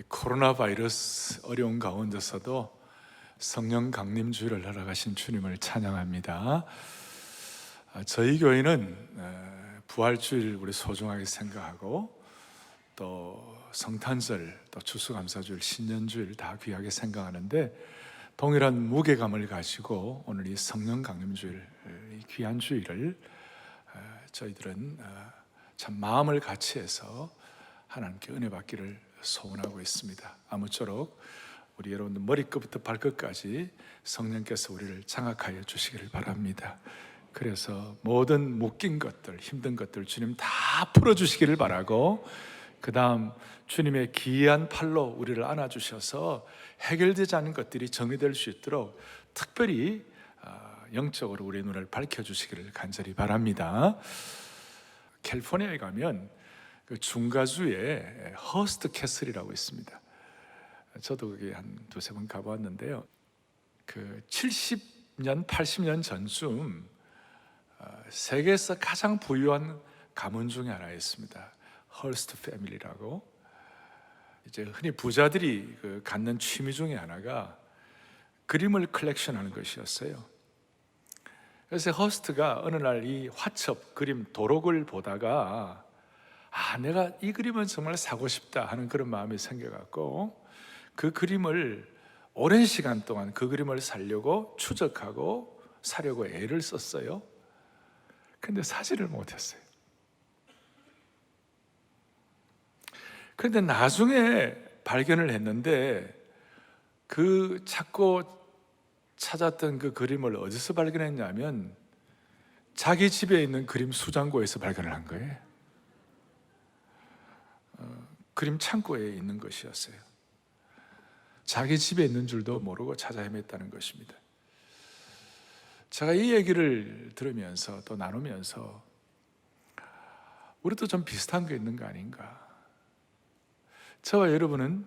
코로나 바이러스 어려운 가운데서도 성령 강림 주일을 날아가신 주님을 찬양합니다. 저희 교회는 부활주일 우리 소중하게 생각하고 또 성탄절, 또 추수감사주일, 신년주일 다 귀하게 생각하는데 동일한 무게감을 가지고 오늘 이 성령 강림 주일, 이 귀한 주일을 저희들은 참 마음을 같이 해서 하나님께 은혜 받기를 소원하고 있습니다. 아무쪼록 우리 여러분들 머리끝부터 발끝까지 성령께서 우리를 장악하여 주시기를 바랍니다. 그래서 모든 묶인 것들, 힘든 것들 주님 다 풀어주시기를 바라고, 그 다음 주님의 기이한 팔로 우리를 안아주셔서 해결되지 않은 것들이 정리될 수 있도록 특별히 영적으로 우리의 눈을 밝혀주시기를 간절히 바랍니다. 캘리포니아에 가면 그 중가주에 허스트 캐슬이라고 있습니다. 저도 거기 한 두세 번 가보았는데요. 그 70년, 80년 전쯤 세계에서 가장 부유한 가문 중에 하나였습니다. 헐스트 패밀리라고. 이제 흔히 부자들이 갖는 취미 중에 하나가 그림을 컬렉션하는 것이었어요. 그래서 허스트가 어느 날 이 화첩 그림 도록을 보다가 내가 이 그림은 정말 사고 싶다 하는 그런 마음이 생겨갖고 그 그림을 오랜 시간 동안 그 그림을 사려고 추적하고 사려고 애를 썼어요. 근데 사지를 못했어요. 그런데 나중에 발견을 했는데 그 찾고 찾았던 그 그림을 어디서 발견했냐면 자기 집에 있는 그림 수장고에서 발견을 한 거예요. 그림 창고에 있는 것이었어요. 자기 집에 있는 줄도 모르고 찾아 헤맸다는 것입니다. 제가 이 얘기를 들으면서 또 나누면서 우리도 좀 비슷한 게 있는 거 아닌가. 저와 여러분은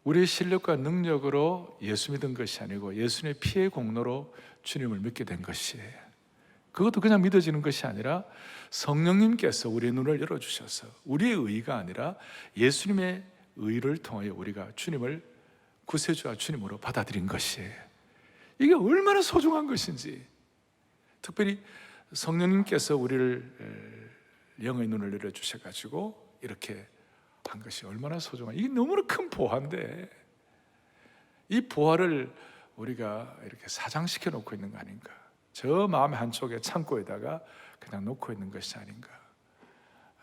우리의 실력과 능력으로 예수 믿은 것이 아니고 예수님의 피의 공로로 주님을 믿게 된 것이에요. 그것도 그냥 믿어지는 것이 아니라 성령님께서 우리의 눈을 열어주셔서 우리의 의가 아니라 예수님의 의를 통하여 우리가 주님을 구세주와 주님으로 받아들인 것이에요. 이게 얼마나 소중한 것인지, 특별히 성령님께서 우리를 영의 눈을 열어주셔가지고 이렇게 한 것이 얼마나 소중한, 이게 너무나 큰 보화인데 이 보화를 우리가 이렇게 사장시켜 놓고 있는 거 아닌가. 저 마음 한쪽에 창고에다가 그냥 놓고 있는 것이 아닌가,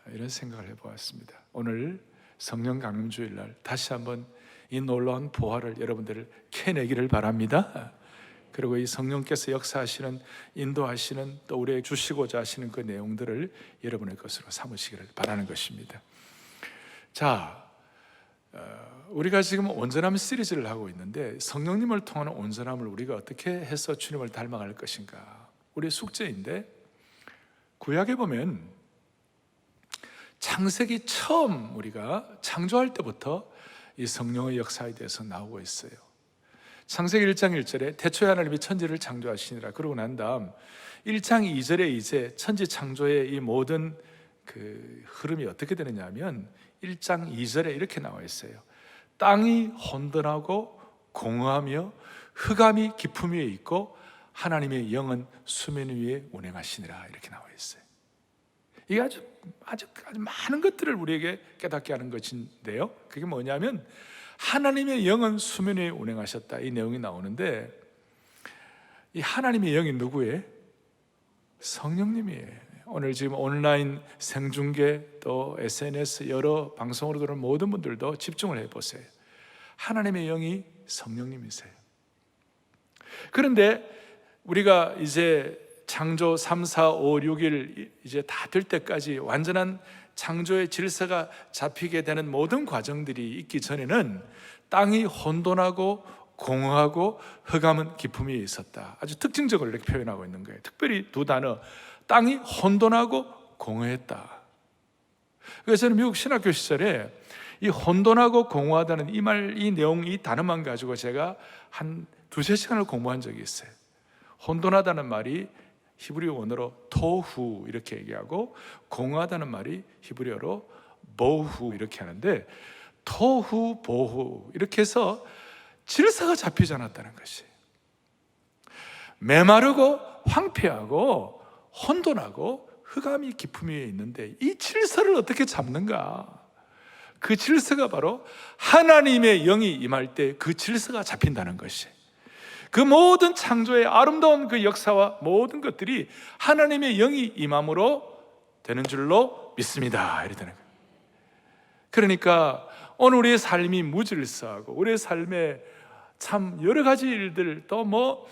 이런 생각을 해보았습니다. 오늘 성령 강림 주일날 다시 한번 이 놀라운 보화를 여러분들을 캐내기를 바랍니다. 그리고 이 성령께서 역사하시는, 인도하시는, 또 우리에게 주시고자 하시는 그 내용들을 여러분의 것으로 삼으시기를 바라는 것입니다. 자, 우리가 지금 온전함 시리즈를 하고 있는데 성령님을 통한 온전함을 우리가 어떻게 해서 주님을 닮아갈 것인가, 우리의 숙제인데, 구약에 보면 창세기 처음 우리가 창조할 때부터 이 성령의 역사에 대해서 나오고 있어요. 창세기 1장 1절에 태초에 하나님이 천지를 창조하시니라 그러고 난 다음 1장 2절에 이제 천지 창조의 이 모든 그 흐름이 어떻게 되느냐 하면 1장 2절에 이렇게 나와 있어요. 땅이 혼돈하고 공허하며 흑암이 깊음 위에 있고 하나님의 영은 수면 위에 운행하시니라, 이렇게 나와 있어요. 이게 아주 많은 것들을 우리에게 깨닫게 하는 것인데요, 그게 뭐냐면 하나님의 영은 수면 위에 운행하셨다, 이 내용이 나오는데 이 하나님의 영이 누구예요? 성령님이에요. 오늘 지금 온라인 생중계 또 SNS 여러 방송으로 들어오는 모든 분들도 집중을 해보세요. 하나님의 영이 성령님이세요. 그런데 우리가 이제 창조 3, 4, 5, 6일 이제 다 될 때까지 완전한 창조의 질서가 잡히게 되는 모든 과정들이 있기 전에는 땅이 혼돈하고 공허하고 흑암은 깊음이 있었다, 아주 특징적으로 이렇게 표현하고 있는 거예요. 특별히 두 단어, 땅이 혼돈하고 공허했다. 그래서 저는 미국 신학교 시절에 이 혼돈하고 공허하다는 이 말, 이 내용, 이 단어만 가지고 제가 한 두세 시간을 공부한 적이 있어요. 혼돈하다는 말이 히브리어 원어로 토후 이렇게 얘기하고, 공허하다는 말이 히브리어로 보후 이렇게 하는데, 토후 보후 이렇게 해서 질서가 잡히지 않았다는 것이. 메마르고 황폐하고 혼돈하고 흑암이 깊음 위에 있는데 이 질서를 어떻게 잡는가? 그 질서가 바로 하나님의 영이 임할 때 그 질서가 잡힌다는 것이. 그 모든 창조의 아름다운 그 역사와 모든 것들이 하나님의 영이 임함으로 되는 줄로 믿습니다. 이러다는 거예요. 그러니까 오늘 우리의 삶이 무질서하고 우리의 삶에 참 여러 가지 일들, 또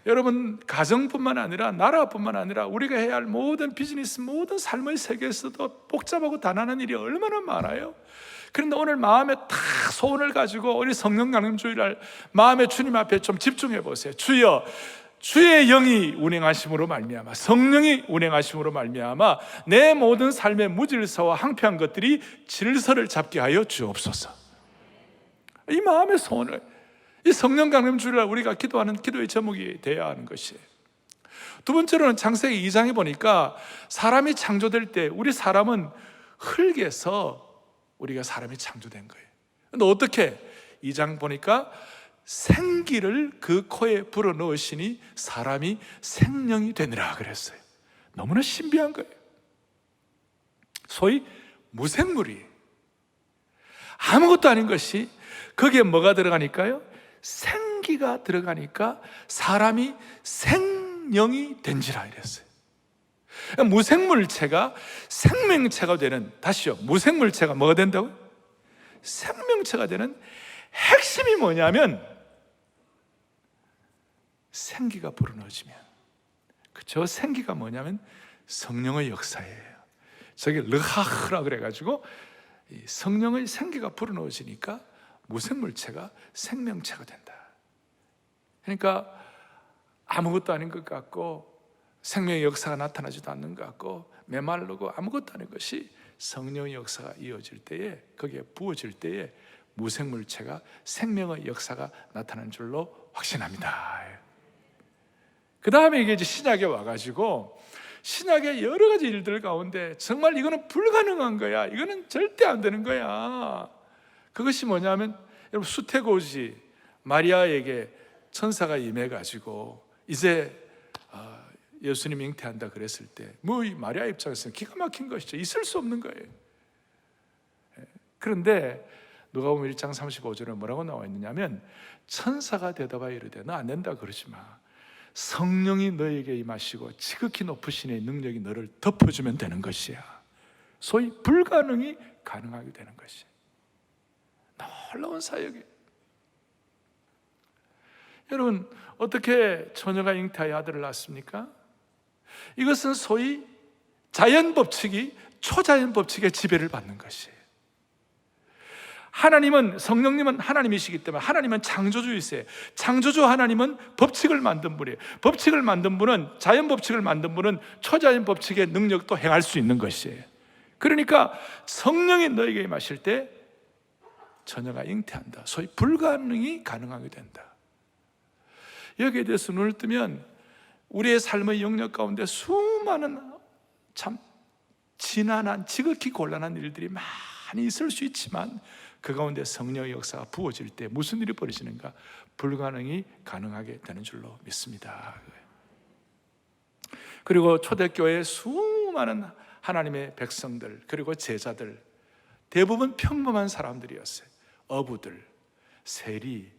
여러분 가정뿐만 아니라 나라뿐만 아니라 우리가 해야 할 모든 비즈니스, 모든 삶의 세계에서도 복잡하고 단단한 일이 얼마나 많아요. 그런데 오늘 마음에 다 소원을 가지고 우리 성령 강림 주일날 마음의 주님 앞에 좀 집중해 보세요. 주여, 주의 영이 운행하심으로 말미암아, 성령이 운행하심으로 말미암아 내 모든 삶의 무질서와 황폐한 것들이 질서를 잡게 하여 주옵소서. 이 마음의 소원을, 이 성령 강림 주일날 우리가 기도하는 기도의 제목이 되어야 하는 것이에요. 두 번째로는 창세기 2장에 보니까 사람이 창조될 때 우리 사람은 흙에서 우리가 사람이 창조된 거예요. 근데 어떻게? 2장 보니까 생기를 그 코에 불어넣으시니 사람이 생명이 되니라 그랬어요. 너무나 신비한 거예요. 소위 무생물이, 아무것도 아닌 것이 거기에 뭐가 들어가니까요? 생기가 들어가니까 사람이 생명이 된지라 이랬어요. 무생물체가 생명체가 되는, 다시요, 무생물체가 뭐가 된다고요? 생명체가 되는 핵심이 뭐냐면 생기가 불어넣어지면, 저 생기가 뭐냐면 성령의 역사예요. 저게 르하흐라 그래가지고 성령의 생기가 불어넣어지니까 무생물체가 생명체가 된다. 그러니까 아무것도 아닌 것 같고 생명의 역사가 나타나지도 않는 것 같고 메마르고 아무것도 아닌 것이 성령의 역사가 이어질 때에, 거기에 부어질 때에 무생물체가 생명의 역사가 나타나는 줄로 확신합니다. 그 다음에 이게 이제 신약에 와가지고 신약의 여러 가지 일들 가운데 정말 이거는 불가능한 거야, 이거는 절대 안 되는 거야. 그것이 뭐냐면, 여러분 수태고지 마리아에게 천사가 임해가지고 이제 예수님 잉태한다 그랬을 때 이 마리아 입장에서는 기가 막힌 것이죠. 있을 수 없는 거예요. 그런데 누가복음 1장 35절에 뭐라고 나와 있느냐면, 천사가 대답하여 이르되 너 안 된다 그러지 마. 성령이 너에게 임하시고 지극히 높으신 이의 능력이 너를 덮어주면 되는 것이야. 소위 불가능이 가능하게 되는 것이야. 놀라운 사역이에요. 여러분, 어떻게 처녀가 잉태하여 아들을 낳습니까? 이것은 소위 자연 법칙이 초자연 법칙의 지배를 받는 것이에요. 하나님은, 성령님은 하나님이시기 때문에 하나님은 창조주이세요. 창조주 하나님은 법칙을 만든 분이에요. 법칙을 만든 분은, 자연 법칙을 만든 분은 초자연 법칙의 능력도 행할 수 있는 것이에요. 그러니까 성령이 너에게 임하실 때 처녀가 잉태한다. 소위 불가능이 가능하게 된다. 여기에 대해서 눈을 뜨면 우리의 삶의 영역 가운데 수많은 참 지난한, 지극히 곤란한 일들이 많이 있을 수 있지만 그 가운데 성령의 역사가 부어질 때 무슨 일이 벌어지는가? 불가능이 가능하게 되는 줄로 믿습니다. 그리고 초대교회의 수많은 하나님의 백성들, 그리고 제자들, 대부분 평범한 사람들이었어요. 어부들, 세리,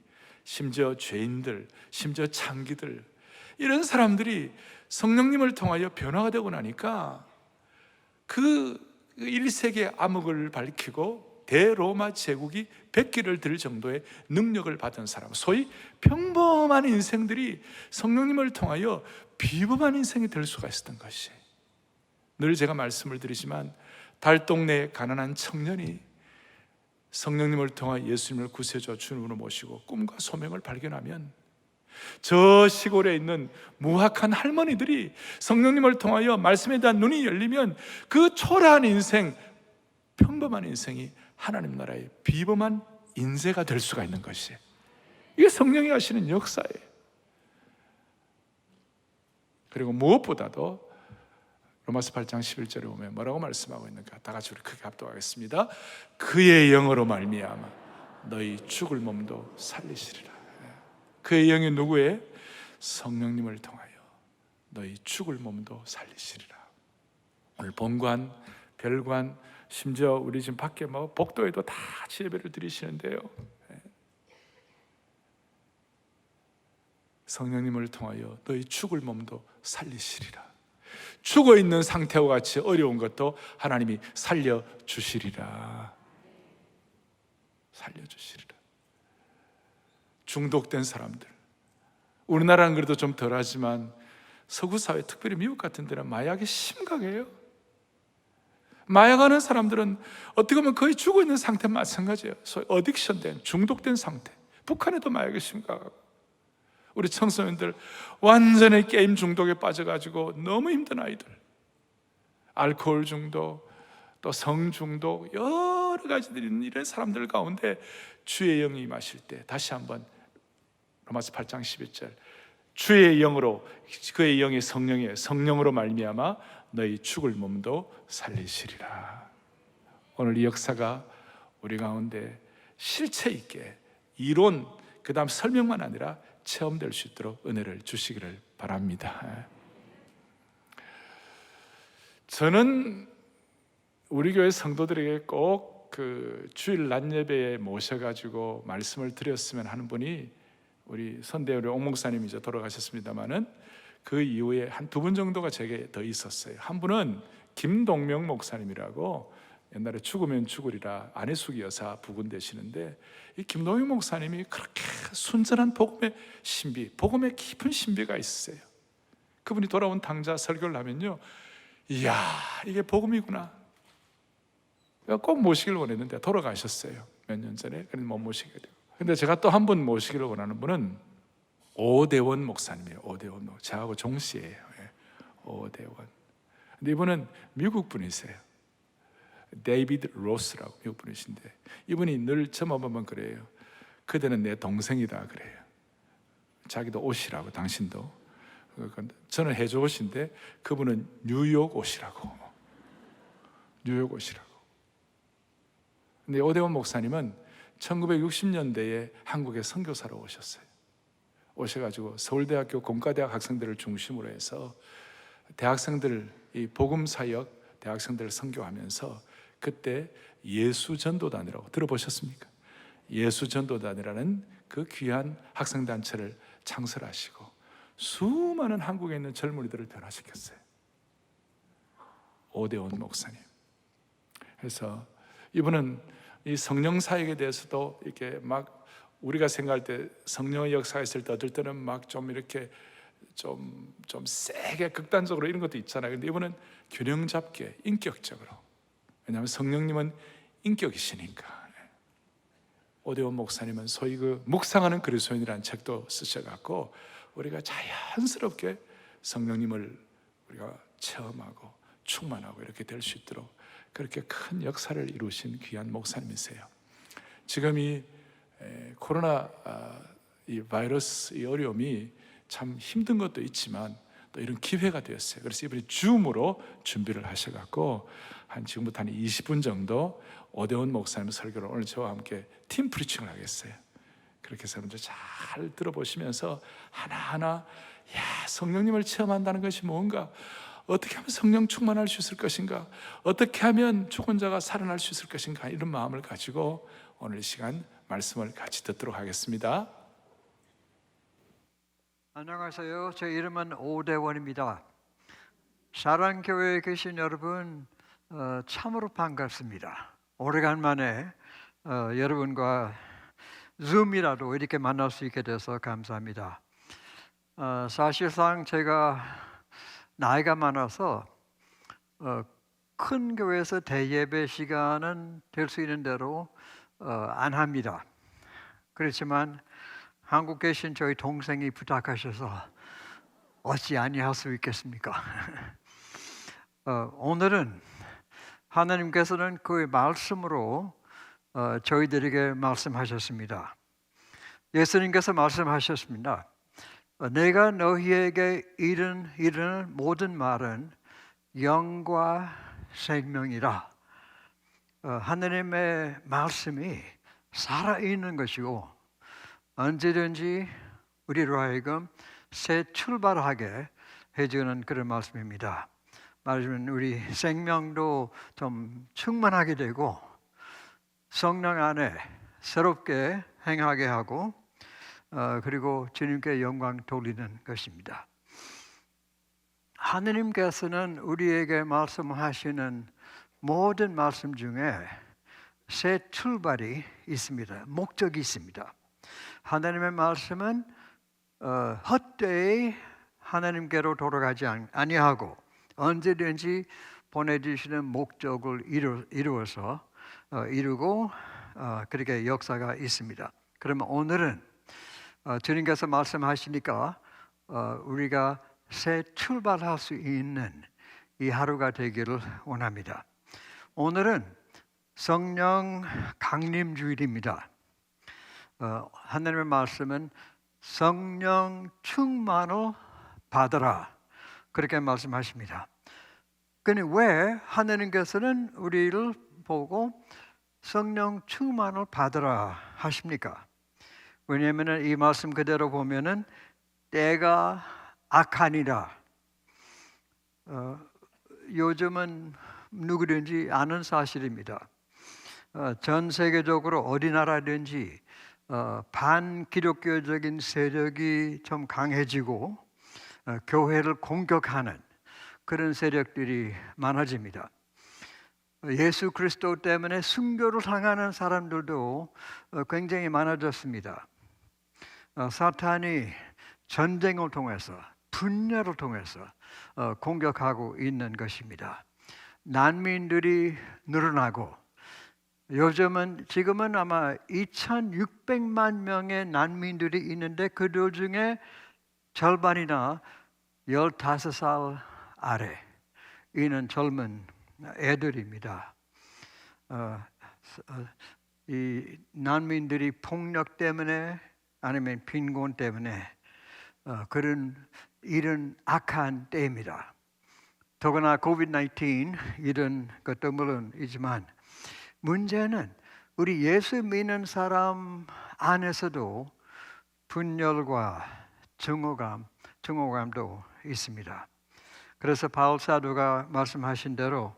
심지어 죄인들, 심지어 창기들, 이런 사람들이 성령님을 통하여 변화가 되고 나니까 그 1세기의 암흑을 밝히고 대로마 제국이 백기를 들 정도의 능력을 받은 사람, 소위 평범한 인생들이 성령님을 통하여 비범한 인생이 될 수가 있었던 것이, 늘 제가 말씀을 드리지만 달동네의 가난한 청년이 성령님을 통하여 예수님을 구세주 주님으로 모시고 꿈과 소명을 발견하면, 저 시골에 있는 무학한 할머니들이 성령님을 통하여 말씀에 대한 눈이 열리면 그 초라한 인생, 평범한 인생이 하나님 나라의 비범한 인재가 될 수가 있는 것이에요. 이게 성령이 하시는 역사예요. 그리고 무엇보다도 로마서 8장 11절에 보면 뭐라고 말씀하고 있는가? 다 같이 우리 크게 합독하겠습니다. 그의 영으로 말미암아 너희 죽을 몸도 살리시리라. 그의 영이 누구의? 성령님을 통하여 너희 죽을 몸도 살리시리라. 오늘 본관, 별관, 심지어 우리 지금 밖에 복도에도 다 예배를 드리시는데요, 성령님을 통하여 너희 죽을 몸도 살리시리라. 죽어 있는 상태와 같이 어려운 것도 하나님이 살려주시리라. 살려주시리라. 중독된 사람들, 우리나라는 그래도 좀 덜하지만 서구 사회, 특별히 미국 같은 데는 마약이 심각해요. 마약하는 사람들은 어떻게 보면 거의 죽어 있는 상태와 마찬가지예요. 소위 어딕션된, 중독된 상태. 북한에도 마약이 심각하고, 우리 청소년들 완전히 게임 중독에 빠져가지고 너무 힘든 아이들, 알코올 중독, 또 성 중독, 여러 가지들이 있는 이런 사람들 가운데 주의 영이 임하실 때 다시 한번 로마서 8장 11절, 주의 영으로, 그의 영이 성령이에요. 성령으로 말미암아 너희 죽을 몸도 살리시리라. 오늘 이 역사가 우리 가운데 실체 있게 이론, 그 다음 설명만 아니라 체험될 수 있도록 은혜를 주시기를 바랍니다. 저는 우리 교회 성도들에게 꼭 그 주일 낮 예배에 모셔가지고 말씀을 드렸으면 하는 분이 우리 선대우리 옥 목사님이 이제 돌아가셨습니다만은 그 이후에 한 두 분 정도가 제게 더 있었어요. 한 분은 김동명 목사님이라고, 옛날에 죽으면 죽으리라 안혜숙 여사 부군 되시는데, 이 김동명 목사님이 그렇게 순전한 복음의 신비, 복음의 깊은 신비가 있으세요. 그분이 돌아온 당자 설교를 하면요, 이야, 이게 복음이구나. 꼭 모시길 원했는데 돌아가셨어요. 몇 년 전에. 그래서 못 모시게 되고. 근데 제가 또 한 분 모시기를 원하는 분은 오대원 목사님이에요. 오대원 목사님. 저하고 종씨예요. 오대원. 근데 이분은 미국 분이세요. 데이비드 로스라고 미국 분이신데, 이분이 늘 저만 보면 그래요. 그대는 내 동생이다 그래요. 자기도 옷이라고, 당신도. 저는 해조 옷인데 그분은 뉴욕 옷이라고. 뉴욕 옷이라고. 근데 오대원 목사님은 1960년대에 한국에 선교사로 오셨어요. 오셔가지고 서울대학교 공과대학 학생들을 중심으로 해서 대학생들, 이 복음사역 대학생들을 선교하면서, 그때 예수전도단이라고 들어보셨습니까? 예수전도단이라는 그 귀한 학생단체를 창설하시고 수많은 한국에 있는 젊은이들을 변화시켰어요. 오대원 목사님. 그래서 이분은 이 성령 사역에 대해서도 이렇게 막 우리가 생각할 때 성령의 역사가 있을 때 어떨 때는 막 좀 이렇게 좀 세게 극단적으로 이런 것도 있잖아요. 근데 이분은 균형 잡게 인격적으로, 왜냐하면 성령님은 인격이시니까. 오대원 목사님은 소위 그 묵상하는 그리스도인이라는 책도 쓰셔갖고 우리가 자연스럽게 성령님을 우리가 체험하고 충만하고 이렇게 될 수 있도록 그렇게 큰 역사를 이루신 귀한 목사님이세요. 지금 이 코로나 이 바이러스 이 어려움이 참 힘든 것도 있지만 또 이런 기회가 되었어요. 그래서 이번에 줌으로 준비를 하셔갖고 지금부터 한 20분 정도 오대원 목사님 설교를 오늘 저와 함께 팀 프리칭을 하겠어요. 그렇게 해서 여러분들 잘 들어보시면서 하나하나, 야, 성령님을 체험한다는 것이 뭔가, 어떻게 하면 성령 충만할 수 있을 것인가, 어떻게 하면 죽은 자가 살아날 수 있을 것인가, 이런 마음을 가지고 오늘 이 시간 말씀을 같이 듣도록 하겠습니다. 안녕하세요. 제 이름은 오대원입니다. 사랑교회에 계신 여러분, 참으로 반갑습니다. 오래간만에 여러분과 줌이라도 이렇게 만날 수 있게 돼서 감사합니다. 사실상 제가 나이가 많아서 큰 교회에서 대예배 시간은 될 수 있는 대로 안 합니다. 그렇지만 한국 계신 저희 동생이 부탁하셔서 어찌 아니할 수 있겠습니까? 오늘은 하나님께서는 그 말씀으로 저희들에게 말씀하셨습니다. 예수님께서 말씀하셨습니다. 내가 너희에게 이른 모든 말은 영과 생명이라. 하나님의 말씀이 살아있는 것이고 언제든지 우리로 하여금 새 출발하게 해주는 그런 말씀입니다. 말하자면 우리 생명도 좀 충만하게 되고 성령 안에 새롭게 행하게 하고 그리고 주님께 영광 돌리는 것입니다. 하느님께서는 우리에게 말씀하시는 모든 말씀 중에 새 출발이 있습니다. 목적이 있습니다. 하나님의 말씀은 헛되이 하나님께로 돌아가지 아니하고 언제든지 보내주시는 목적을 이루고 그렇게 역사가 있습니다. 그러면 오늘은 주님께서 말씀하시니까 우리가 새 출발할 수 있는 이 하루가 되기를 원합니다. 오늘은 성령 강림 주일입니다. 하나님의 말씀은 성령 충만을 받으라 그렇게 말씀하십니다. 그런데 왜 하나님께서는 우리를 보고 성령 충만을 받으라 하십니까? 왜냐하면 이 말씀 그대로 보면은 때가 악하니라. 요즘은 누구든지 아는 사실입니다. 전 세계적으로 어디 나라든지 반기독교적인 세력이 좀 강해지고 교회를 공격하는 그런 세력들이 많아집니다. 예수 그리스도 때문에 순교를 당하는 사람들도 굉장히 많아졌습니다. 사탄이 전쟁을 통해서 분열을 통해서 공격하고 있는 것입니다. 난민들이 늘어나고 지금은 아마 2,600만 명의 난민들이 있는데 그들 중에 절반이나 15살 아래 있는 젊은 애들입니다. 이 난민들이 폭력 때문에 아니면 빈곤 때문에 그런 이런 악한 때입니다. 더구나 COVID-19 이런 것도 물론이지만 문제는 우리 예수 믿는 사람 안에서도 분열과 증오감도 있습니다. 그래서 바울 사도가 말씀하신 대로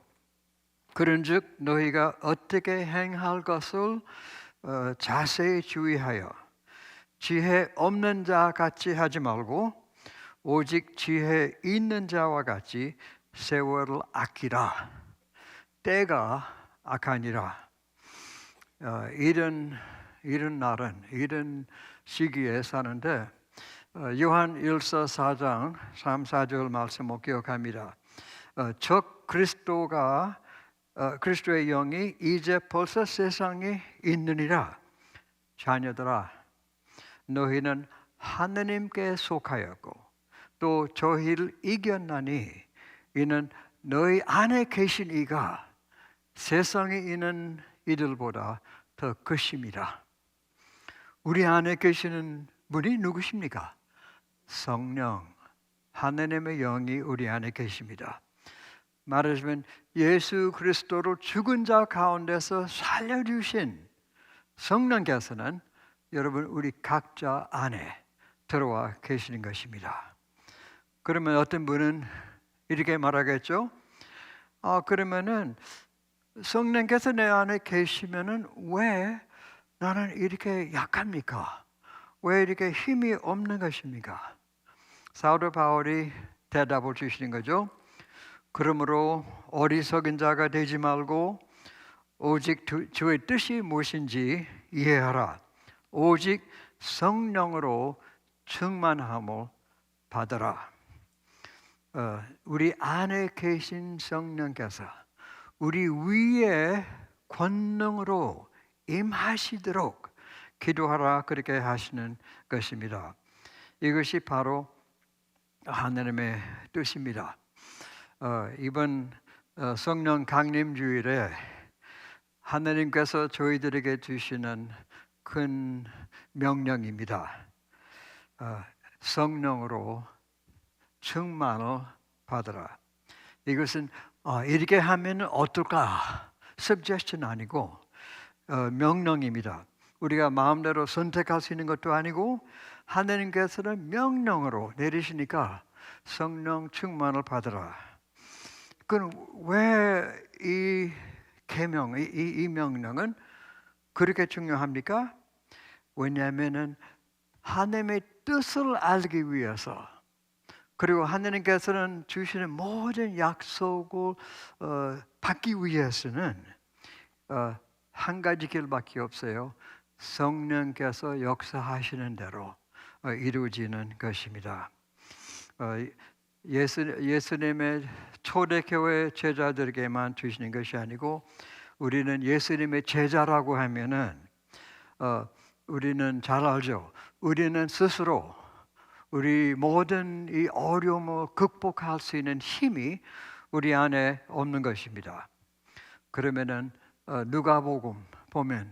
그런즉 너희가 어떻게 행할 것을 자세히 주의하여 지혜 없는 자 같이 하지 말고 오직 지혜 있는 자와 같이 세월을 아끼라. 때가 악하니라. 이런 날은 이런 시기에 사는데 요한 1서 4장 3, 4절 말씀 못 기억합니다. 적 그리스도의 영이 이제 벌써 세상에 있느니라. 자녀들아 너희는 하느님께 속하였고 또 저희를 이겼나니 이는 너희 안에 계신 이가 세상에 있는 이들보다 더 크심이라. 우리 안에 계시는 분이 누구십니까? 성령, 하느님의 영이 우리 안에 계십니다. 말하자면 예수 그리스도를 죽은 자 가운데서 살려주신 성령께서는 여러분 우리 각자 안에 들어와 계시는 것입니다. 그러면 어떤 분은 이렇게 말하겠죠? 그러면은 성령께서 내 안에 계시면은 왜 나는 이렇게 약합니까? 왜 이렇게 힘이 없는 것입니까? 사도 바울이 대답을 주시는 거죠. 그러므로 어리석은 자가 되지 말고 오직 주의 뜻이 무엇인지 이해하라. 오직 성령으로 충만함을 받으라. 우리 안에 계신 성령께서 우리 위에 권능으로 임하시도록 기도하라 그렇게 하시는 것입니다. 이것이 바로 하나님의 뜻입니다. 이번 성령 강림 주일에 하나님께서 저희들에게 주시는 큰 명령입니다. 성령으로 충만을 받으라. 이것은 이렇게 하면 어떨까? suggestion 아니고 명령입니다. 우리가 마음대로 선택할 수 있는 것도 아니고 하나님께서는 명령으로 내리시니까 성령 충만을 받으라. 그럼 왜 이 계명, 이 명령은 그렇게 중요합니까? 왜냐하면은 하나님의 뜻을 알기 위해서, 그리고 하나님께서는 주시는 모든 약속을 받기 위해서는 한 가지 길밖에 없어요. 성령께서 역사하시는 대로 이루어지는 것입니다. 예수님의 초대교회 제자들에게만 주시는 것이 아니고 우리는 예수님의 제자라고 하면은 우리는 잘 알죠. 우리는 스스로 우리 모든 이 어려움을 극복할 수 있는 힘이 우리 안에 없는 것입니다. 그러면은 누가복음 보면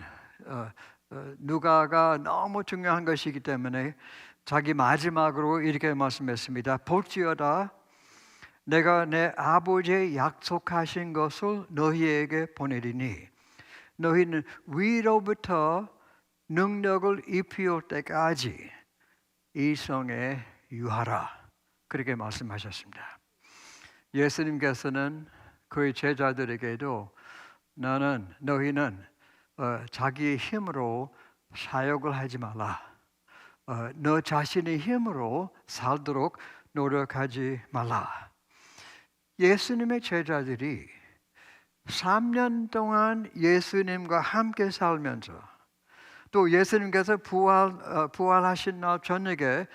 누가가 너무 중요한 것이기 때문에 자기 마지막으로 이렇게 말씀했습니다. 볼지어다 내가 내 아버지의 약속하신 것을 너희에게 보내리니 너희는 위로부터 능력을 입히올 때까지 이 성에 유하라. 그렇게 말씀하셨습니다. 예수님께서는 그의 제자들에게도 너희는 자기의 힘으로 사역을 하지 말라. 너 자신의 힘으로 살도록 노력하지 말라. 예수님의 제자들이 3년 동안 예수님과 함께 살면서 또 예수님께서 부활하신 날 저녁에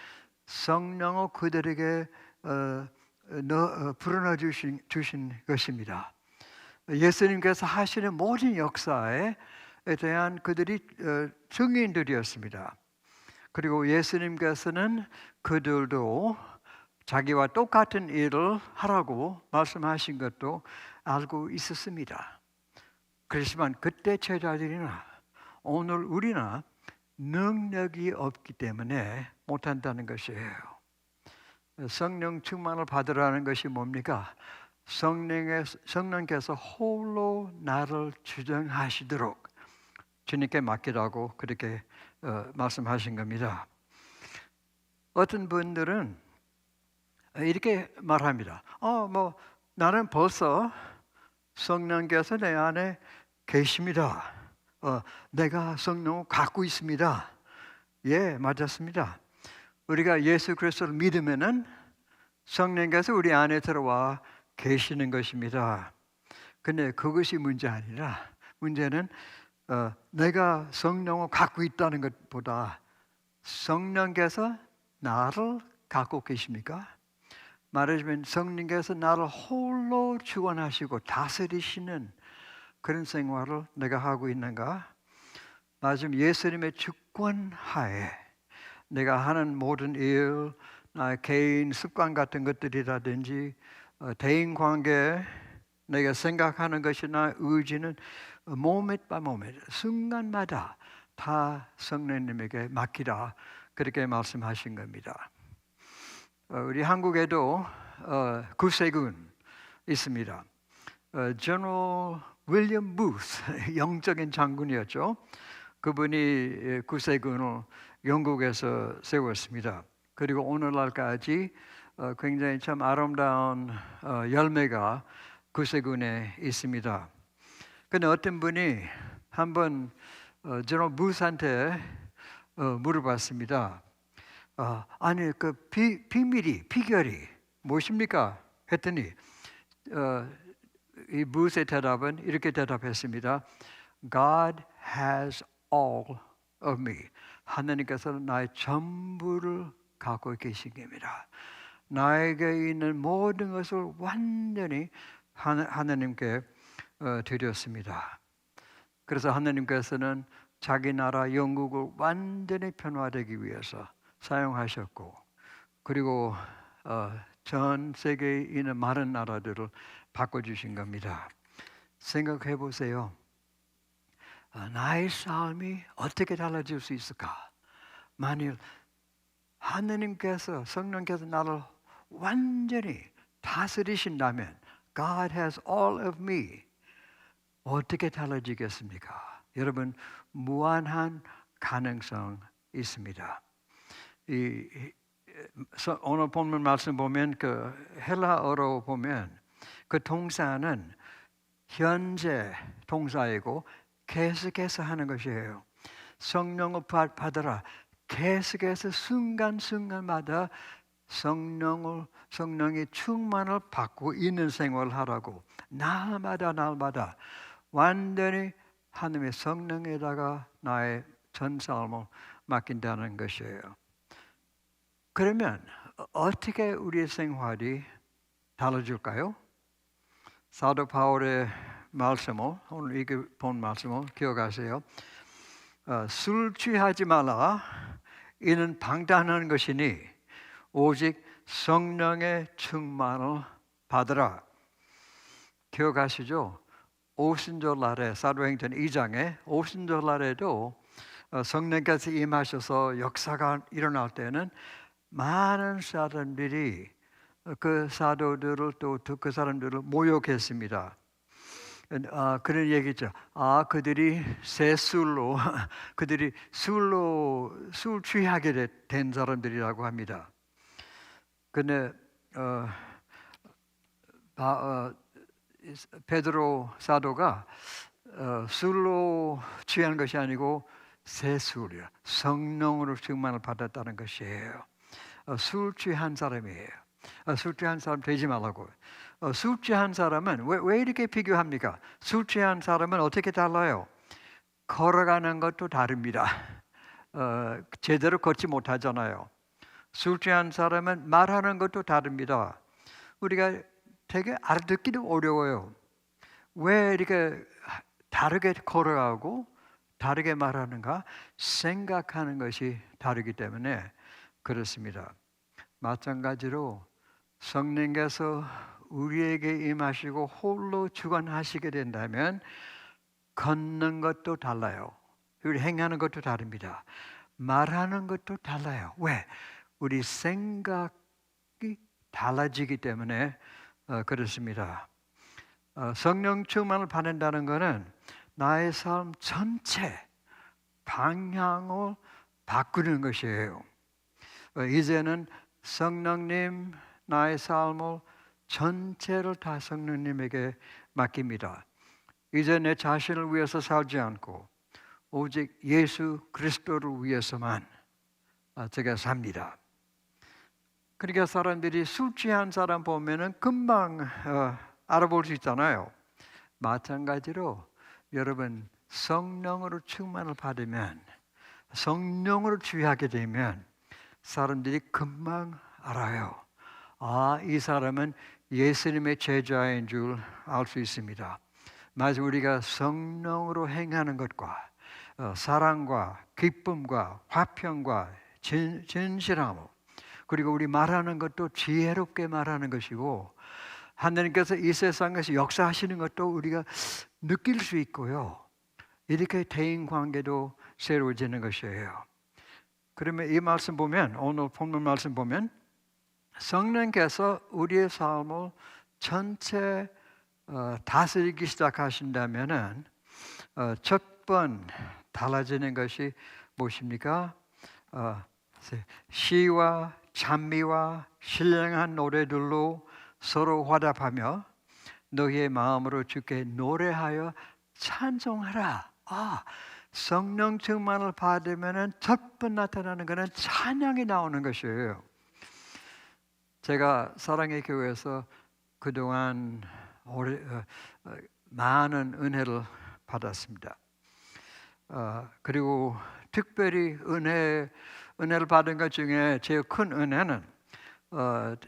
성령을 그들에게 불어넣어 주신 것입니다. 예수님께서 하시는 모든 역사에 대한 그들이 증인들이었습니다. 그리고 예수님께서는 그들도 자기와 똑같은 일을 하라고 말씀하신 것도 알고 있었습니다. 그렇지만 그때 제자들이나 오늘 우리나 능력이 없기 때문에 못한다는 것이에요. 성령 충만을 받으라는 것이 뭡니까? 성령께서 홀로 나를 주장하시도록 주님께 맡기라고 그렇게 말씀하신 겁니다. 어떤 분들은 이렇게 말합니다. 나는 벌써 성령께서 내 안에 계십니다. 내가 성령을 갖고 있습니다. 예, 맞았습니다. 우리가 예수 그리스도를 믿으면은 성령께서 우리 안에 들어와 계시는 것입니다. 근데 그것이 문제 아니라 문제는 내가 성령을 갖고 있다는 것보다 성령께서 나를 갖고 계십니까? 말하자면 성령께서 나를 홀로 주관하시고 다스리시는 그런 생활을 내가 하고 있는가? 말하자면 예수님의 주권하에 내가 하는 모든 일, 나의 개인 습관 같은 것들이라든지 대인관계, 내가 생각하는 것이나 의지는 moment by moment, 순간마다 다 성령님에게 맡기라 그렇게 말씀하신 겁니다. 우리 한국에도 구세군 있습니다. General William Booth, 영적인 장군이었죠. 그분이 구세군을 영국에서 세웠습니다. 그리고 오늘날까지 굉장히 참 아름다운 열매가 구세군에 있습니다. 근데 어떤 분이 한번 General Booth한테 물어봤습니다. 아니 그 비결이 무엇입니까? 했더니 이 부스의 대답은 이렇게 대답했습니다. God has all of me. 하나님께서는 나의 전부를 갖고 계신 겁니다. 나에게 있는 모든 것을 완전히 하나님께 드렸습니다. 그래서 하나님께서는 자기 나라 영국을 완전히 변화되기 위해서 사용하셨고, 그리고 전 세계에 있는 많은 나라들을 바꿔주신 겁니다. 생각해 보세요. 나의 삶이 어떻게 달라질 수 있을까? 만일 하느님께서, 성령께서 나를 완전히 다스리신다면 God has all of me. 어떻게 달라지겠습니까? 여러분, 무한한 가능성 있습니다. 오늘 본문 말씀 보면 그 헬라어로 보면 그 동사는 현재 동사이고 계속해서 하는 것이에요. 성령을 받으라. 계속해서 순간순간마다 성령의 충만을 받고 있는 생활을 하라고. 날마다 완전히 하나님의 성령에다가 나의 전 삶을 맡긴다는 것이에요. 그러면 어떻게 우리의 생활이 달라질까요? 사도 바울의 말씀을, 오늘 본 말씀을 기억하세요. 술 취하지 말라. 이는 방탕한 것이니 오직 성령의 충만을 받으라. 기억하시죠? 오순절날에 사도행전 2장에 오순절날에도 성령께서 임하셔서 역사가 일어날 때는 많은 사람들이 그 사도들을 또 그 사람들을 모욕했습니다. 그런 얘기죠. 그들이 새술로 그들이 술 취하게 된 사람들이라고 합니다. 근데 베드로 사도가 술로 취한 것이 아니고 새술이야. 성령으로 충만을 받았다는 것이에요. 술 취한 사람이에요. 술 취한 사람 되지 말라고. 술 취한 사람은 왜 이렇게 비교합니까? 술 취한 사람은 어떻게 달라요? 걸어가는 것도 다릅니다. 제대로 걷지 못하잖아요. 술 취한 사람은 말하는 것도 다릅니다. 우리가 되게 알아듣기도 어려워요. 왜 이렇게 다르게 걸어가고 다르게 말하는가? 생각하는 것이 다르기 때문에 그렇습니다. 마찬가지로 성령께서 우리에게 임하시고 홀로 주관하시게 된다면 걷는 것도 달라요. 우리 행하는 것도 다릅니다. 말하는 것도 달라요. 왜? 우리 생각이 달라지기 때문에 그렇습니다. 성령 충만을 받는다는 것은 나의 삶 전체 방향을 바꾸는 것이에요. 이제는 성령님 나의 삶을 전체를 다 성령님에게 맡깁니다. 이제 내 자신을 위해서 살지 않고 오직 예수 그리스도를 위해서만 제가 삽니다. 그러니까 사람들이 술 취한 사람 보면은 금방 알아볼 수 있잖아요. 마찬가지로 여러분 성령으로 충만을 받으면 성령으로 취하게 되면 사람들이 금방 알아요. 이 사람은 예수님의 제자인 줄 알 수 있습니다. 마치 우리가 성령으로 행하는 것과 사랑과 기쁨과 화평과 진실함 그리고 우리 말하는 것도 지혜롭게 말하는 것이고 하나님께서 이 세상에서 역사하시는 것도 우리가 느낄 수 있고요. 이렇게 대인관계도 새로워지는 것이에요. 그러면 이 말씀 보면 오늘 본문 말씀 보면 성령께서 우리의 삶을 전체 다스리기 시작하신다면은 첫 번 달라지는 것이 무엇입니까? 시와 찬미와 신령한 노래들로 서로 화답하며 너희의 마음으로 주께 노래하여 찬송하라. 성령 충만을 받으면 첫 번 나타나는 것은 찬양이 나오는 것이에요. 제가 사랑의 교회에서 그동안 많은 은혜를 받았습니다. 그리고 특별히 은혜를 받은 것 중에 제일 큰 은혜는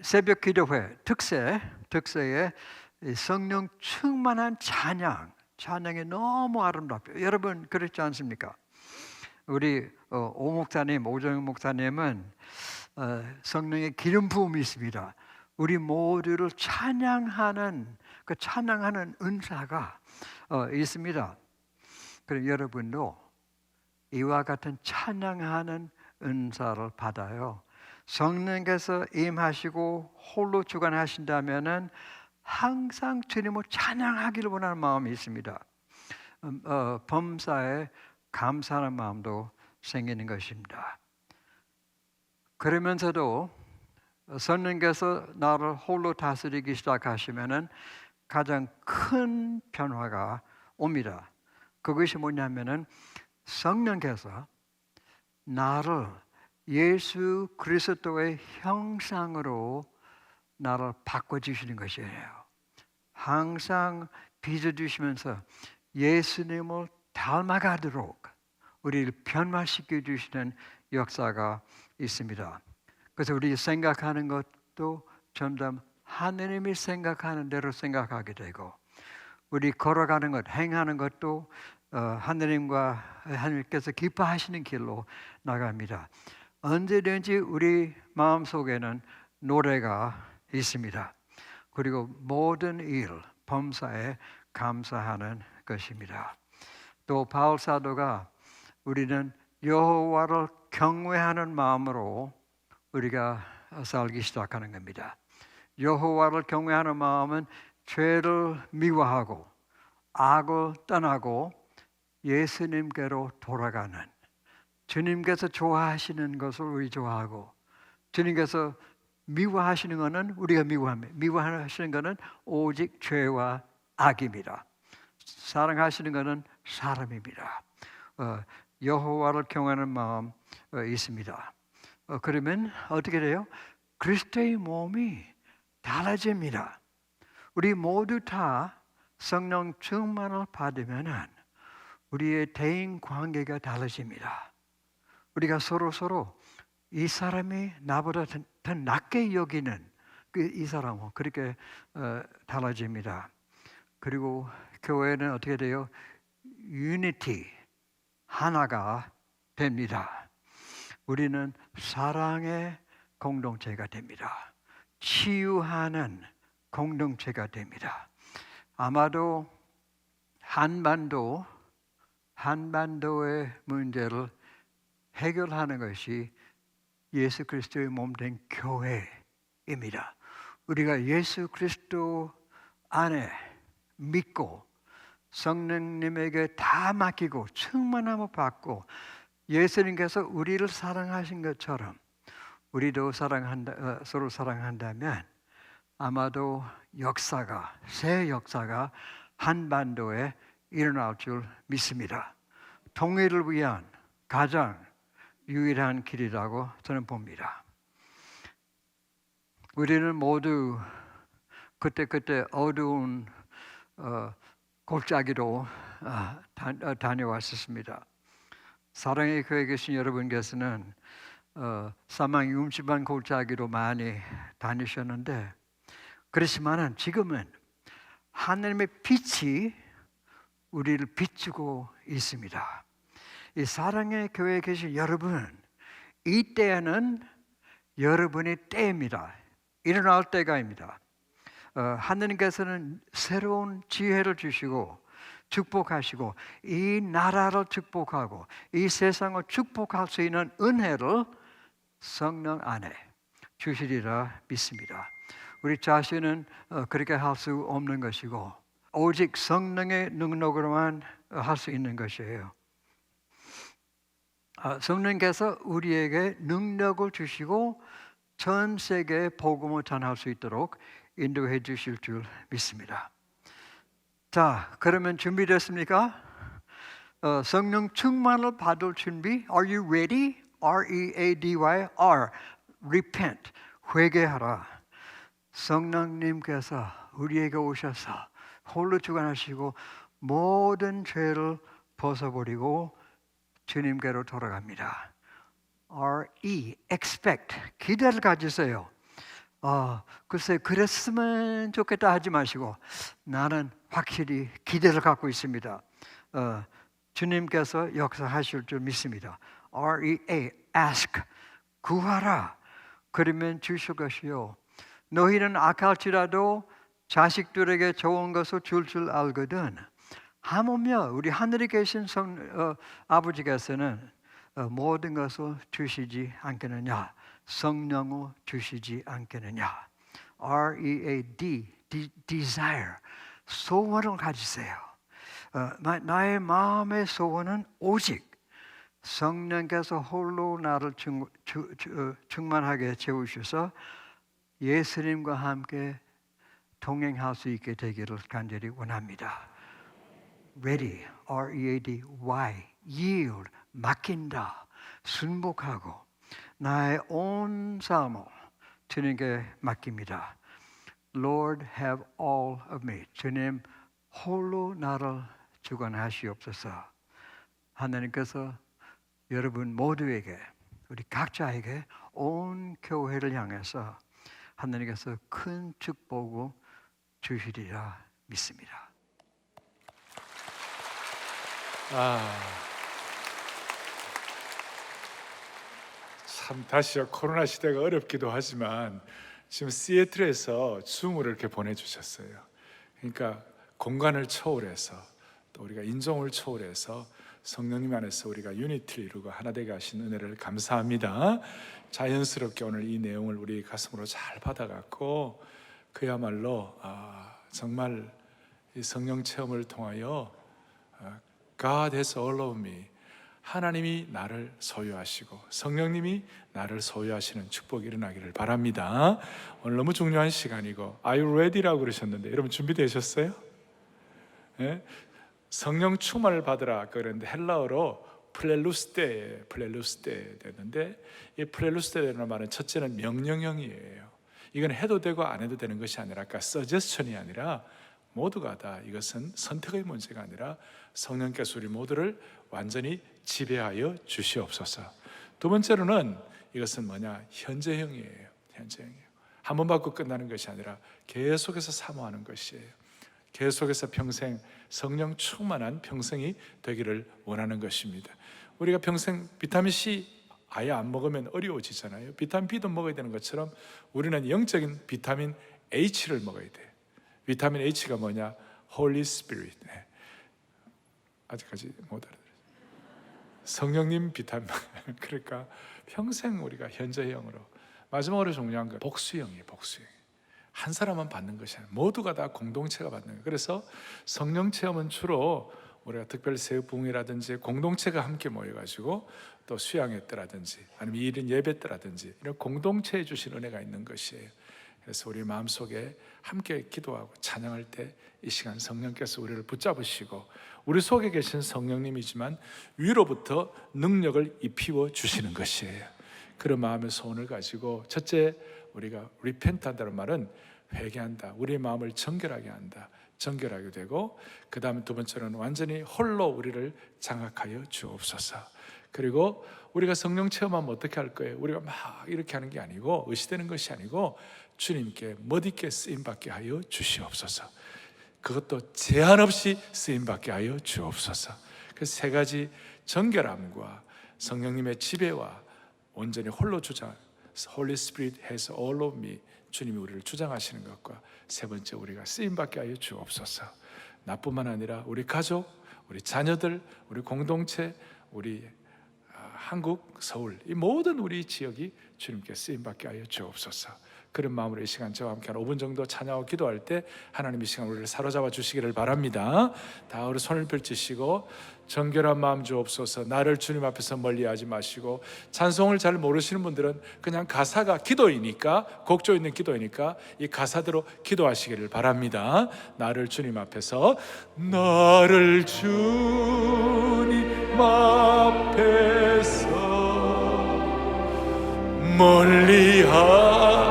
새벽 기도회 특세에 성령 충만한 찬양이 너무 아름답고요. 여러분 그렇지 않습니까? 우리 오정영 목사님은 성령의 기름 부음이 있습니다. 우리 모두를 찬양하는 은사가 있습니다. 그럼 여러분도 이와 같은 찬양하는 은사를 받아요. 성령께서 임하시고 홀로 주관하신다면은 항상 주님을 찬양하기를 원하는 마음이 있습니다. 범사에 감사하는 마음도 생기는 것입니다. 그러면서도 성령께서 나를 홀로 다스리기 시작하시면은 가장 큰 변화가 옵니다. 그것이 뭐냐면은 성령께서 나를 예수 그리스도의 형상으로 나를 바꿔주시는 것이에요. 항상 빚어주시면서 예수님을 닮아가도록 우리를 변화시켜 주시는 역사가 있습니다. 그래서 우리 생각하는 것도 점점 하느님이 생각하는 대로 생각하게 되고, 우리 걸어가는 것, 행하는 것도 하느님께서 기뻐하시는 길로 나갑니다. 언제든지 우리 마음속에는 노래가 있습니다. 그리고 모든 일, 범사에 감사하는 것입니다. 또 바울 사도가 우리는 여호와를 경외하는 마음으로 우리가 살기 시작하는 겁니다. 여호와를 경외하는 마음은 죄를 미워하고 악을 떠나고 예수님께로 돌아가는, 주님께서 좋아하시는 것을 우리 좋아하고 주님께서 미워하시는 것은 우리가 미워합니다. 미워하시는 것은 오직 죄와 악입니다. 사랑하시는 것은 사람입니다. 여호와를 경외하는 마음 있습니다. 그러면 어떻게 돼요? 그리스도의 몸이 달라집니다. 우리 모두 다 성령 충만을 받으면 우리의 대인 관계가 달라집니다. 우리가 서로 이 사람이 나보다 더 낮게 여기는 이 사람은 그렇게 달라집니다. 그리고 교회는 어떻게 돼요? 유니티, 하나가 됩니다. 우리는 사랑의 공동체가 됩니다. 치유하는 공동체가 됩니다. 아마도 한반도의 문제를 해결하는 것이 예수 그리스도의 몸된 교회입니다. 우리가 예수 그리스도 안에 믿고 성령님에게 다 맡기고 충만함을 받고 예수님께서 우리를 사랑하신 것처럼 우리도 서로 사랑한다면 아마도 새 역사가 한반도에 일어날 줄 믿습니다. 통일을 위한 가장 유일한 길이라고 저는 봅니다. 우리는 모두 그때 어두운 골짜기로 다녀왔었습니다. 사랑의 교회에 계신 여러분께서는 사망 윰집한 골짜기로 많이 다니셨는데, 그렇지만은 지금은 하나님의 빛이 우리를 비추고 있습니다. 이 사랑의 교회에 계신 여러분, 이 때는 여러분의 때입니다. 일어날 때가입니다. 하느님께서는 새로운 지혜를 주시고 축복하시고 이 나라를 축복하고 이 세상을 축복할 수 있는 은혜를 성령 안에 주시리라 믿습니다. 우리 자신은 그렇게 할 수 없는 것이고 오직 성령의 능력으로만 할 수 있는 것이에요. 성령께서 우리에게 능력을 주시고 전 세계에 복음을 전할 수 있도록 인도해 주실 줄 믿습니다. 자, 그러면 준비됐습니까? 성령 충만을 받을 준비. Are you ready? R-E-A-D-Y-R. Repent. 회개하라. 성령님께서 우리에게 오셔서 홀로 주관하시고 모든 죄를 벗어버리고 주님께로 돌아갑니다. R-E. Expect. 기대를 가지세요. 글쎄 그랬으면 좋겠다 하지 마시고 나는 확실히 기대를 갖고 있습니다. 주님께서 역사하실 줄 믿습니다. R-E-A, ask, 구하라. 그러면 주실 것이요. 너희는 악할지라도 자식들에게 좋은 것을 줄 알거든. 하물며 우리 하늘에 계신 아버지께서는 모든 것을 주시지 않겠느냐. 성령을 주시지 않겠느냐. R-E-A-D, desire, 소원을 가지세요. 나의 마음의 소원은 오직 성령께서 홀로 나를 충만하게 채우셔서 예수님과 함께 동행할 수 있게 되기를 간절히 원합니다. Ready, R-E-A-D-Y, yield, 맡긴다, 순복하고 나의 온 삶을 주님께 맡깁니다. Lord, have all of me. 주님, 홀로 나를 주관하시옵소서. 하나님께서 여러분 모두에게, 우리 각자에게 온 교회를 향해서 하나님께서 큰 축복을 주시리라 믿습니다. 참 다시요, 코로나 시대가 어렵기도 하지만 지금 시애틀에서 줌을 이렇게 보내주셨어요. 그러니까 공간을 초월해서 또 우리가 인종을 초월해서 성령님 안에서 우리가 유니티를 이루고 하나 되게 하신 은혜를 감사합니다. 자연스럽게 오늘 이 내용을 우리 가슴으로 잘 받아갖고 그야말로 정말 이 성령 체험을 통하여 God has all of me, 하나님이 나를 소유하시고 성령님이 나를 소유하시는 축복이 일어나기를 바랍니다. 오늘 너무 중요한 시간이고 Are you ready라고 그러셨는데 여러분 준비되셨어요? 네? 성령 충만을 받으라 그랬는데 헬라어로 플렐루스테 됐는데 이 플렐루스테라는 말은 첫째는 명령형이에요. 이건 해도 되고 안 해도 되는 것이 아니라 아까 서제스천이 아니라 모두가 다 이것은 선택의 문제가 아니라 성령께서 우리 모두를 완전히 지배하여 주시옵소서. 두 번째로는 이것은 뭐냐? 현재형이에요. 현재형이에요. 한 번 받고 끝나는 것이 아니라 계속해서 사모하는 것이에요. 계속해서 평생 성령 충만한 평생이 되기를 원하는 것입니다. 우리가 평생 비타민C 아예 안 먹으면 어려워지잖아요. 비타민 B도 먹어야 되는 것처럼 우리는 영적인 비타민 H를 먹어야 돼요. 비타민 H가 뭐냐? Holy Spirit. 네. 아직까지 못 알아들었어요. 성령님 비타민. 그러니까 평생 우리가 현재형으로. 마지막으로 중요한 건 복수형이에요. 복수형. 한 사람만 받는 것이 아니라 모두가 다 공동체가 받는 거예요. 그래서 성령 체험은 주로 우리가 특별 새부흥이라든지 공동체가 함께 모여가지고 또 수양회 때라든지 아니면 2인 예배 때라든지 이런 공동체에 주신 은혜가 있는 것이에요. 그래서 우리 마음속에 함께 기도하고 찬양할 때 이 시간 성령께서 우리를 붙잡으시고 우리 속에 계신 성령님이지만 위로부터 능력을 입히워 주시는 것이에요. 그런 마음의 소원을 가지고 첫째 우리가 리펜트한다는 말은 회개한다. 우리의 마음을 정결하게 한다. 정결하게 되고 그 다음에 두 번째로는 완전히 홀로 우리를 장악하여 주옵소서. 그리고 우리가 성령 체험하면 어떻게 할 거예요? 우리가 막 이렇게 하는 게 아니고 의시되는 것이 아니고 주님께 멋있게 쓰임받게 하여 주시옵소서. 그것도 제한 없이 쓰임받게 하여 주옵소서. 그 세 가지 정결함과 성령님의 지배와 온전히 홀로 주장 Holy Spirit has all of me, 주님이 우리를 주장하시는 것과 세 번째 우리가 쓰임받게 하여 주옵소서. 나뿐만 아니라 우리 가족, 우리 자녀들, 우리 공동체, 우리 한국, 서울 이 모든 우리 지역이 주님께 쓰임받게 하여 주옵소서. 그런 마음으로 이 시간 저와 함께 한 5분 정도 찬양하고 기도할 때 하나님 이 시간 우리를 사로잡아 주시기를 바랍니다. 다 우리 손을 펼치시고 정결한 마음 주옵소서. 나를 주님 앞에서 멀리하지 마시고 찬송을 잘 모르시는 분들은 그냥 가사가 기도이니까 곡조 있는 기도이니까 이 가사대로 기도하시기를 바랍니다. 나를 주님 앞에서 나를 주님 앞에서 멀리하지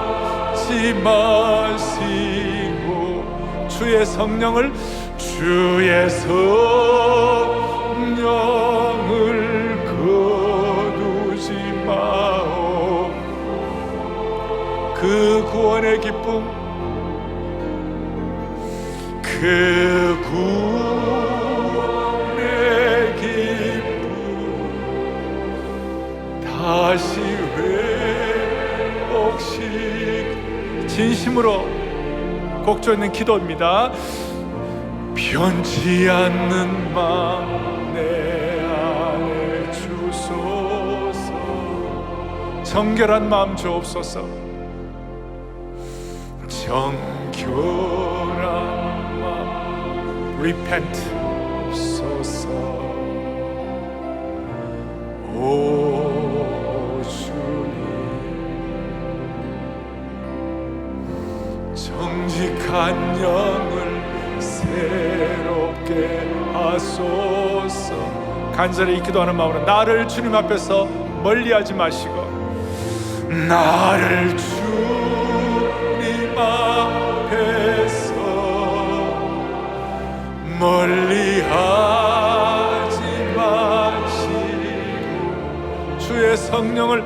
마시고 주의 성령을 거두지 마오. 그 구원의 기쁨, 그 구원의 기쁨 다시 회복시 진심으로 곡조 있는 기도입니다. 변치 않는 마음 내 안에 주소서. 정결한 마음 주옵소서. 정결 repent 소서. 오 주님, 정직한 영을 새롭게 하소서. 간절히 기도하는 마음으로 나를 주님 앞에서 멀리하지 마시고, 나를 주님 앞에서 멀리하지 마시고, 주의 성령을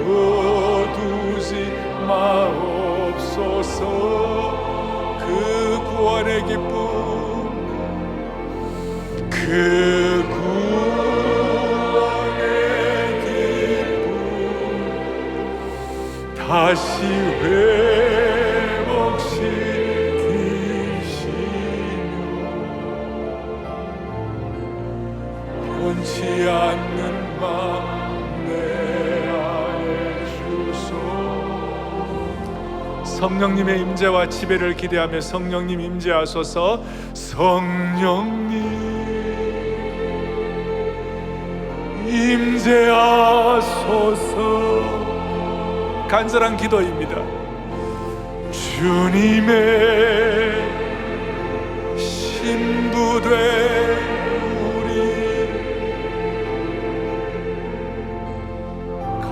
거두지 마옵소서. 그 구원의 기쁨, 그 구원의 기쁨 다시 회복시키시며 변치 않는 마음 내 안에 주소. 성령님의 임재와 지배를 기대하며 성령님 임재하소서. 성령님 임재하소서. 간절한 기도입니다. 주님의 신부된 우리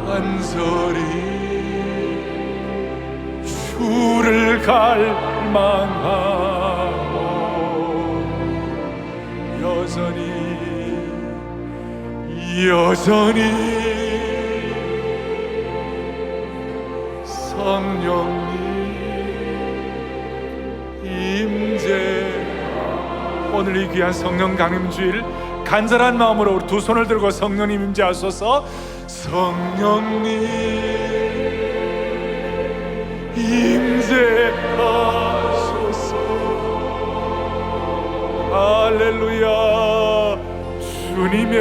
간절히 주를 갈망하고 여전히 성령님 임재. 오늘 이 귀한 성령 강림주일 간절한 마음으로 우리 두 손을 들고 성령님 임재하소서. 성령님 임재하소서. 할렐루야. 주님의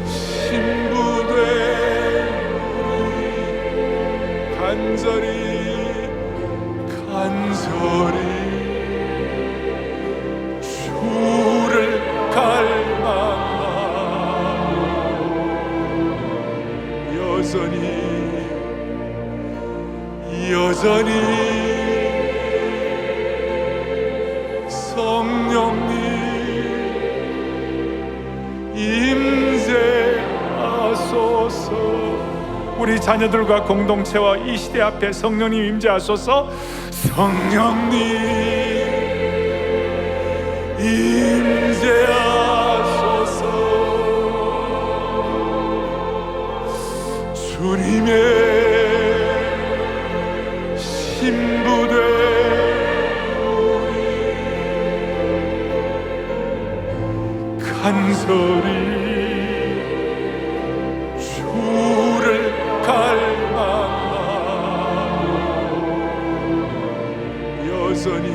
신부된 간절히 주를 갈망하고 여전히 성령님 임재하소서. 우리 자녀들과 공동체와 이 시대 앞에 성령님 임재하소서. 성령님 임재하소서. 주님의 신부된 우리 간절히 주를 갈망하고 여전히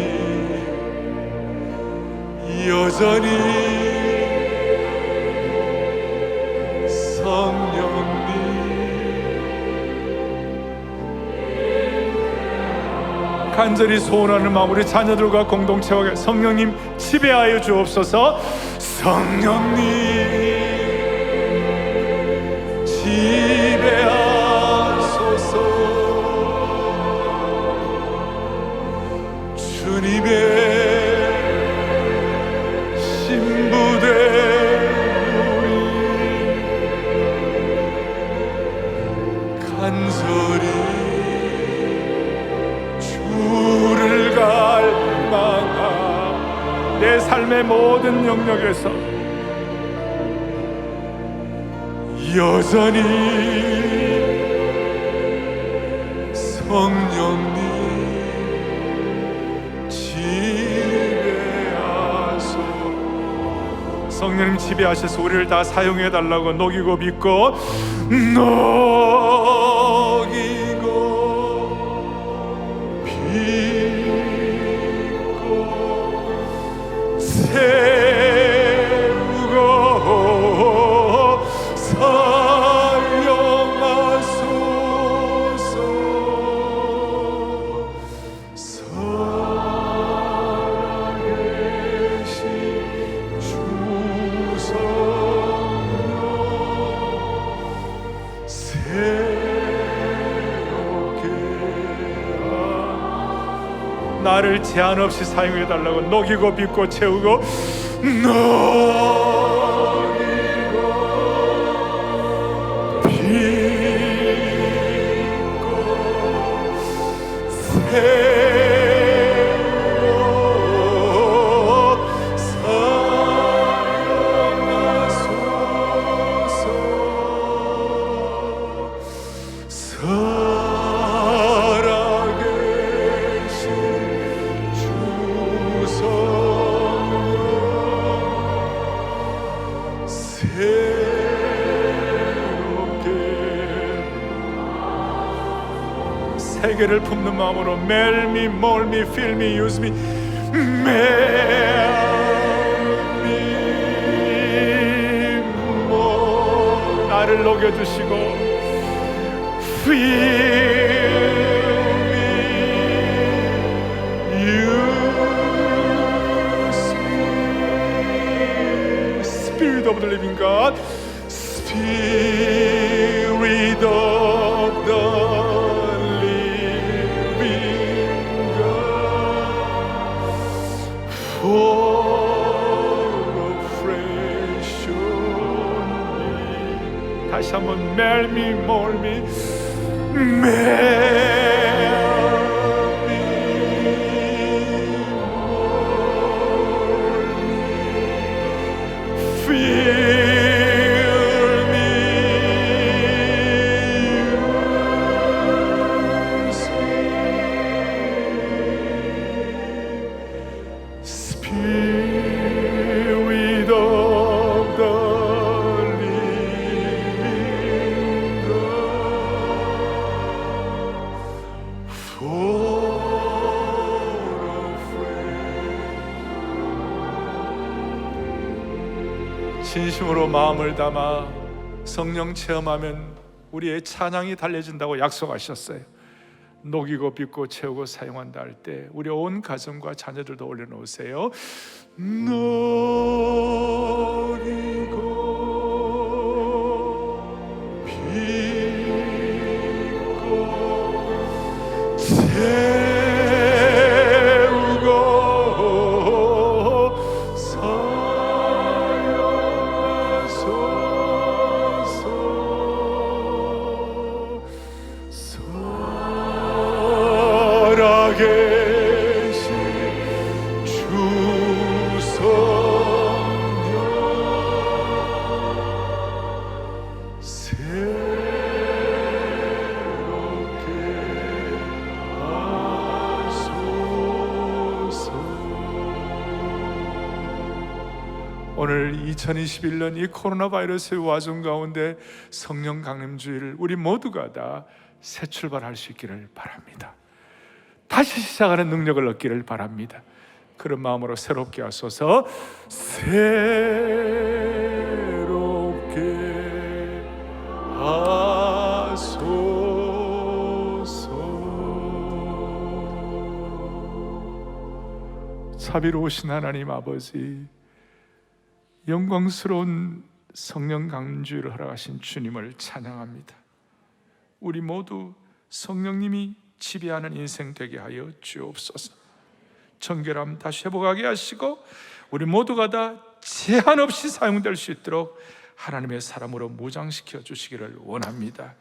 성령님 간절히 소원하는 마음, 우리 자녀들과 공동체와 성령님 지배하여 주옵소서. 성령님 지배하소서. 주님의 신부된 우리 간절히 주를 갈망하 내 삶의 모든 영역에서 여전히 성령님 지배하소. 성령님 지배하셔서 우리를 다 사용해달라고 녹이고 믿고 세우고 사용하소서. 나를 제한 없이 사용해 달라고 녹이고 빚고 채우고 녹이고 빚고 새로 살아계신 주 성령 새롭게 세계를 품는 마음으로 Marry me, mold me, fill me, use me. Marry me, mold. 나를 녹여주시고 Fill me, use me. Spirit of the living God, Spirit of the living God, fall afresh on me. 다시 한번 Marry me, mold me. Spirit of the living God, fall afresh. 진심으로 마음을 담아 성령 체험하면 우리의 찬양이 달래진다고 약속하셨어요. 녹이고 빚고 채우고 사용한다 할 때 우리 온 가정과 자녀들도 올려놓으세요. 녹이고 빚고 채우고 살아계신 주 성령 새롭게 하소서. 오늘 2021년 이 코로나 바이러스의 와중 가운데 성령 강림주의를 우리 모두가 다 새 출발할 수 있기를 바랍니다. 다시 시작하는 능력을 얻기를 바랍니다. 그런 마음으로 새롭게 하소서. 새롭게 하소서. 자비로우신 하나님 아버지, 영광스러운 성령 강림주의를 허락하신 주님을 찬양합니다. 우리 모두 성령님이 지배하는 인생 되게 하여 주옵소서. 정결함 다시 회복하게 하시고 우리 모두가 다 제한 없이 사용될 수 있도록 하나님의 사람으로 무장시켜 주시기를 원합니다.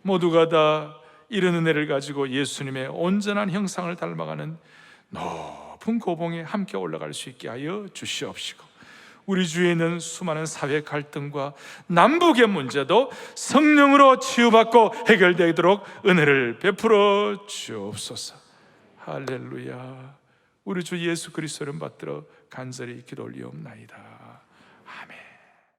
모두가 다 이런 은혜를 가지고 예수님의 온전한 형상을 닮아가는 높은 고봉에 함께 올라갈 수 있게 하여 주시옵시고, 우리 주위에 있는 수많은 사회 갈등과 남북의 문제도 성령으로 치유받고 해결되도록 은혜를 베풀어 주옵소서. 할렐루야. 우리 주 예수 그리스도를 받들어 간절히 기도 올리옵나이다. 아멘.